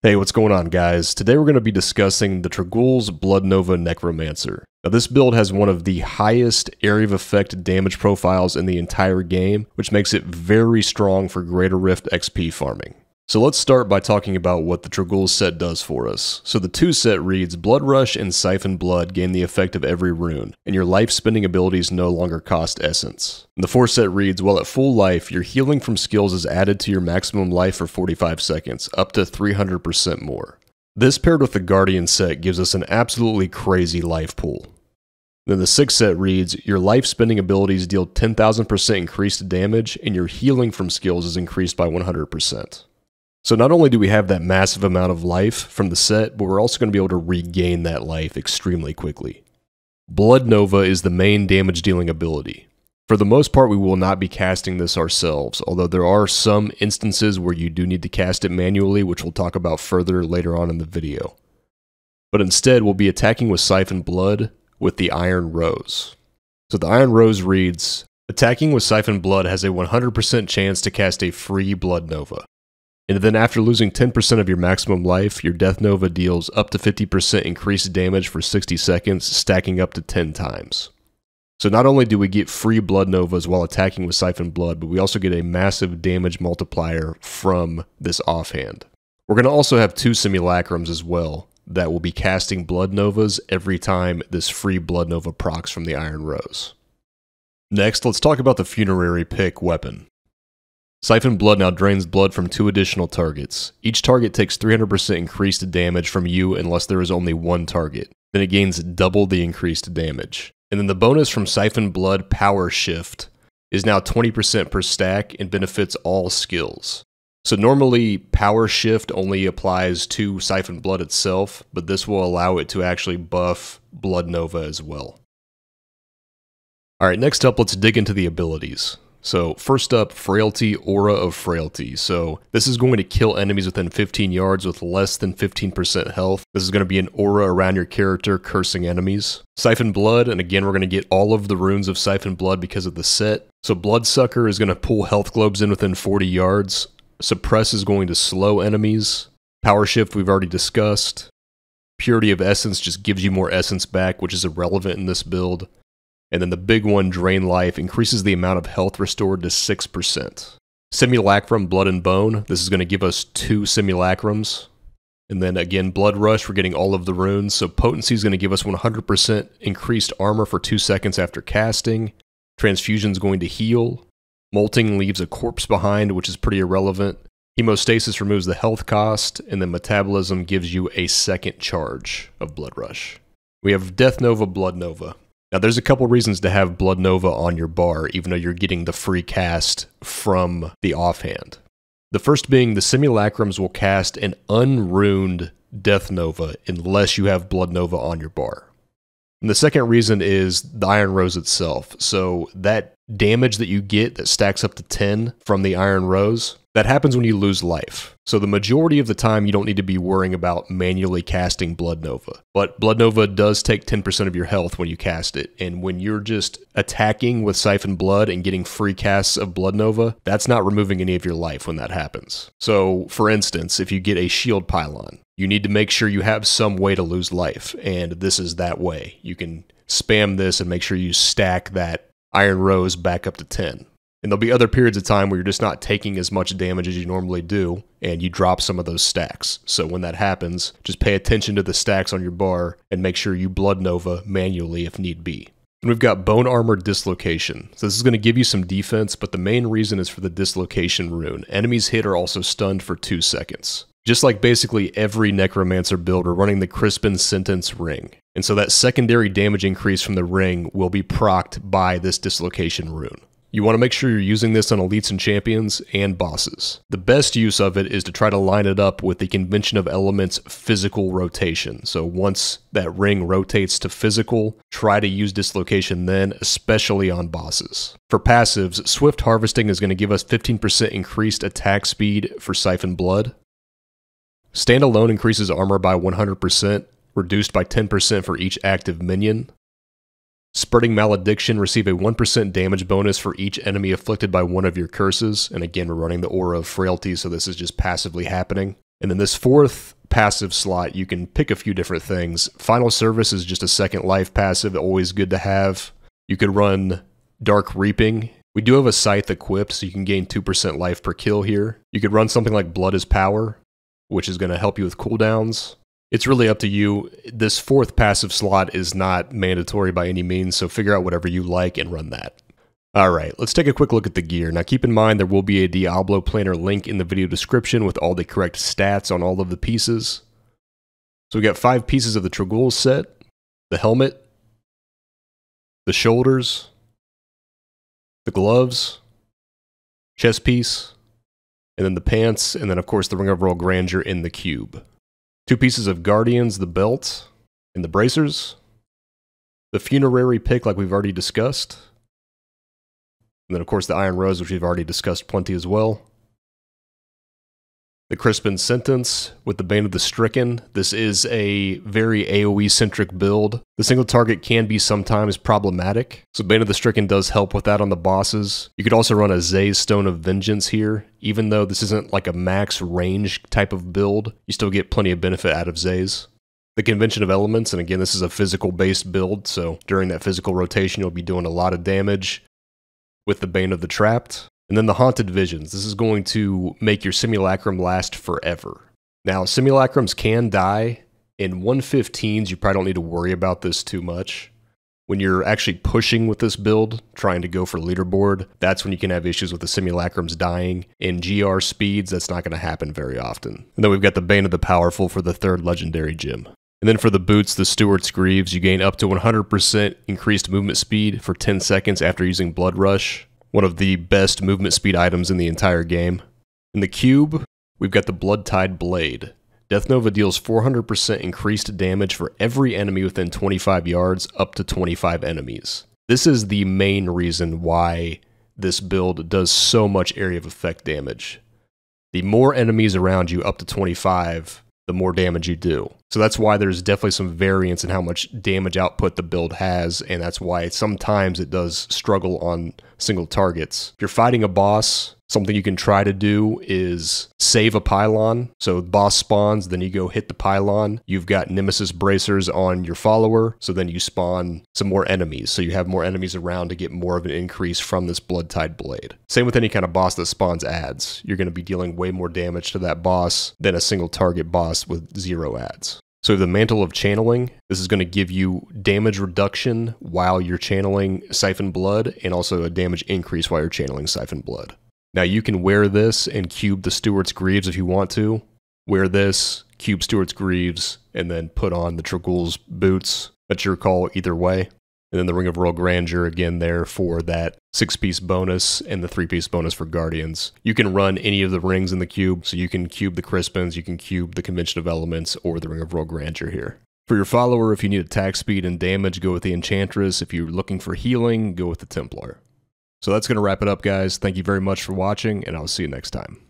Hey, what's going on, guys? Today we're going to be discussing the Trag'Oul's Blood Nova Necromancer. Now, this build has one of the highest area of effect damage profiles in the entire game, which makes it very strong for Greater Rift XP farming. So let's start by talking about what the Trag'Oul set does for us. So the 2 set reads, Blood Rush and Siphon Blood gain the effect of every rune, and your life spending abilities no longer cost essence. And the 4 set reads, while at full life, your healing from skills is added to your maximum life for 45 seconds, up to 300% more. This paired with the Guardian set gives us an absolutely crazy life pool. Then the 6 set reads, your life spending abilities deal 10,000% increased damage, and your healing from skills is increased by 100%. So not only do we have that massive amount of life from the set, but we're also going to be able to regain that life extremely quickly. Blood Nova is the main damage dealing ability. For the most part, we will not be casting this ourselves, although there are some instances where you do need to cast it manually, which we'll talk about further later on in the video. But instead, we'll be attacking with Siphon Blood with the Iron Rose. So the Iron Rose reads, attacking with Siphon Blood has a 100% chance to cast a free Blood Nova. And then after losing 10% of your maximum life, your Death Nova deals up to 50% increased damage for 60 seconds, stacking up to 10 times. So not only do we get free Blood Novas while attacking with Siphon Blood, but we also get a massive damage multiplier from this offhand. We're going to also have 2 Simulacrums as well that will be casting Blood Novas every time this free Blood Nova procs from the Iron Rose. Next, let's talk about the Funerary Pick weapon. Siphon Blood now drains blood from 2 additional targets. Each target takes 300% increased damage from you unless there is only 1 target. Then it gains double the increased damage. And then the bonus from Siphon Blood Power Shift is now 20% per stack and benefits all skills. So normally Power Shift only applies to Siphon Blood itself, but this will allow it to actually buff Blood Nova as well. Alright, next up, let's dig into the abilities. So first up, Frailty, Aura of Frailty. So this is going to kill enemies within 15 yards with less than 15% health. This is going to be an aura around your character cursing enemies. Siphon Blood, and again we're going to get all of the runes of Siphon Blood because of the set. So Bloodsucker is going to pull health globes in within 40 yards. Suppress is going to slow enemies. Power Shift we've already discussed. Purity of Essence just gives you more essence back, which is irrelevant in this build. And then the big one, Drain Life, increases the amount of health restored to 6%. Simulacrum, Blood and Bone, this is going to give us 2 Simulacrums. And then again, Blood Rush, we're getting all of the runes. So Potency is going to give us 100% increased armor for 2 seconds after casting. Transfusion is going to heal. Molting leaves a corpse behind, which is pretty irrelevant. Hemostasis removes the health cost. And then Metabolism gives you a second charge of Blood Rush. We have Death Nova, Blood Nova. Now, there's a couple reasons to have Blood Nova on your bar, even though you're getting the free cast from the offhand. The first being the Simulacrums will cast an unruned Death Nova unless you have Blood Nova on your bar. And the second reason is the Iron Rose itself. So that damage that you get that stacks up to 10 from the Iron Rose, that happens when you lose life. So the majority of the time you don't need to be worrying about manually casting Blood Nova. But Blood Nova does take 10% of your health when you cast it. And when you're just attacking with Siphon Blood and getting free casts of Blood Nova, that's not removing any of your life when that happens. So for instance, if you get a shield pylon, you need to make sure you have some way to lose life. And this is that way. You can spam this and make sure you stack that Iron Rose back up to 10. And there'll be other periods of time where you're just not taking as much damage as you normally do, and you drop some of those stacks. So when that happens, just pay attention to the stacks on your bar, and make sure you Blood Nova manually if need be. And we've got Bone Armor Dislocation. So this is going to give you some defense, but the main reason is for the Dislocation rune. Enemies hit are also stunned for 2 seconds. Just like basically every Necromancer build, we're running the Crispin Sentence Ring. And so that secondary damage increase from the ring will be procced by this Dislocation rune. You want to make sure you're using this on elites and champions and bosses. The best use of it is to try to line it up with the Convention of Elements physical rotation. So once that ring rotates to physical, try to use Dislocation then, especially on bosses. For passives, Swift Harvesting is going to give us 15% increased attack speed for Siphon Blood. Standalone increases armor by 100%, reduced by 10% for each active minion. Spreading Malediction, receive a 1% damage bonus for each enemy afflicted by one of your curses, and again we're running the Aura of Frailty, so this is just passively happening. And then this fourth passive slot, you can pick a few different things. Final Service is just a second life passive, always good to have. You could run Dark Reaping. We do have a Scythe equipped, so you can gain 2% life per kill here. You could run something like Blood is Power, which is going to help you with cooldowns. It's really up to you. This fourth passive slot is not mandatory by any means, so figure out whatever you like and run that. Alright, let's take a quick look at the gear. Now keep in mind there will be a Diablo planner link in the video description with all the correct stats on all of the pieces. So we got 5 pieces of the Trag'Oul set, the helmet, the shoulders, the gloves, chest piece, and then the pants, and then of course the Ring of Royal Grandeur in the cube. 2 pieces of Guardians, the belt, and the bracers. The funerary pick like we've already discussed. And then of course the Iron Rose, which we've already discussed plenty as well. The Crispin Sentence with the Bane of the Stricken. This is a very AoE-centric build. The single target can be sometimes problematic, so Bane of the Stricken does help with that on the bosses. You could also run a Zay's Stone of Vengeance here. Even though this isn't like a max range type of build, you still get plenty of benefit out of Zay's. The Convention of Elements, and again this is a physical-based build, so during that physical rotation you'll be doing a lot of damage with the Bane of the Trapped. And then the Haunted Visions. This is going to make your Simulacrum last forever. Now, Simulacrums can die. In 115s, you probably don't need to worry about this too much. When you're actually pushing with this build, trying to go for leaderboard, that's when you can have issues with the Simulacrums dying. In GR speeds, that's not going to happen very often. And then we've got the Bane of the Powerful for the 3rd Legendary Gem. And then for the boots, the Stewart's Greaves, you gain up to 100% increased movement speed for 10 seconds after using Blood Rush. One of the best movement speed items in the entire game. In the cube, we've got the Blood-Tide Blade. Death Nova deals 400% increased damage for every enemy within 25 yards, up to 25 enemies. This is the main reason why this build does so much area of effect damage. The more enemies around you, up to 25, the more damage you do. So that's why there's definitely some variance in how much damage output the build has, and that's why sometimes it does struggle on single targets. If you're fighting a boss, something you can try to do is save a pylon. So boss spawns, then you go hit the pylon. You've got Nemesis bracers on your follower, so then you spawn some more enemies. So you have more enemies around to get more of an increase from this Blood-Tide Blade. Same with any kind of boss that spawns adds. You're going to be dealing way more damage to that boss than a single target boss with 0 adds. So we have the Mantle of Channeling. This is going to give you damage reduction while you're channeling Siphon Blood, and also a damage increase while you're channeling Siphon Blood. Now you can wear this and cube the Stewart's Greaves if you want to. Wear this, cube Stewart's Greaves, and then put on the Trag'Oul's boots. That's your call either way. And then the Ring of Royal Grandeur again there for that 6-piece bonus and the 3-piece bonus for Guardians. You can run any of the rings in the cube, so you can cube the Crispins, you can cube the Convention of Elements, or the Ring of Royal Grandeur here. For your follower, if you need attack speed and damage, go with the Enchantress. If you're looking for healing, go with the Templar. So that's going to wrap it up, guys. Thank you very much for watching, and I'll see you next time.